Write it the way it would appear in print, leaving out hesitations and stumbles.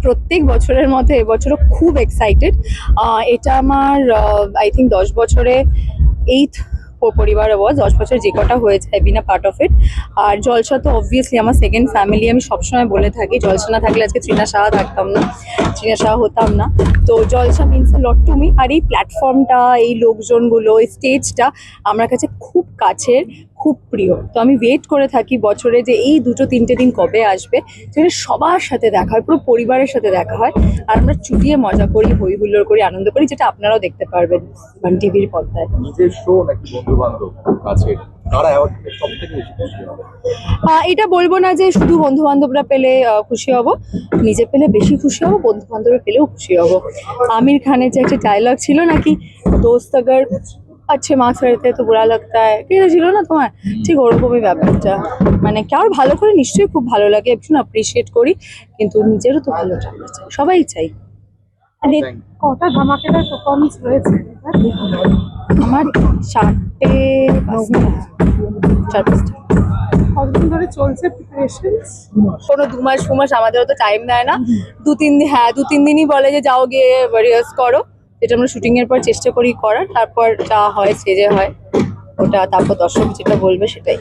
প্রত্যেক বছরের মতো এবছরও খুব এক্সাইটেড। এটা আমার আই থিঙ্ক 10 বছরে 8th পরিবার অ্যাওয়ার্ড। 10 বছর যে কটা হয়েছে I been a part of it. আর জলসা তো অবভিয়াসলি আমার সেকেন্ড ফ্যামিলি। আমি সবসময় বলে থাকি জলসা না থাকলে আজকে তৃণা সাহা থাকতাম না, তৃণা সাহা হতাম না। তো Jalsha means a lot to me. আর এই প্ল্যাটফর্মটা, এই লোকজনগুলো, এই স্টেজটা আমার কাছে খুব কাছের, খুব প্রিয়। তো আমি ওয়েট করে থাকি বছরে যে এই 2-3টে দিন কবে আসবে, যেখানে সবার সাথে দেখা হয়, পুরো পরিবারের সাথে দেখা হয়, আর আমরা চুটিয়ে মজা করি, হই হুল্লোড় করি, আনন্দ করি, যেটা আপনারাও দেখতে পারবেন টিভির পর্দায়। নিজের শো নাকি বন্ধু বান্ধব কাছের, কারা অ্যাওয়ার্ড সব থেকে বেশি খুশি হবে? এটা বলবো না যে শুধু বন্ধু বান্ধবরা পেলে খুশি হব, নিজে পেলে বেশি খুশি হব, বন্ধু বান্ধবরা পেলেও খুশি হব। আমির খানের যে একটা ডায়লগ ছিল নাকি, দোস্ত আগার अच्छे मार्क्स रहते तो बुरा लगता है, এটা ছিল না তোমার? ঠিক ওরকমই ব্যাপারটা। মানে কারোর ভালো করে নিশ্চয়ই খুব ভালো লাগে, ভীষণ অ্যাপ্রিসিয়েট করি, কিন্তু নিজেরও তো ভালো চাই, সবাই চাই। কটা ধামাকেদার পারফরমেন্স রয়েছে আমার 4-5টা। কতদিন ধরে চলছে প্রিপারেশন? কোনো 2 মাস আমাদেরও তো টাইম দেয় না। 2-3 দিন, হ্যাঁ 2-3 দিনই বলে যে যাও গিয়ে রিহার্স করো, যেটা আমরা শুটিং এর পর চেষ্টা করি করার, তারপর যা হয় স্টেজে হয় ওটা, তারপর দর্শক যেটা বলবে সেটাই।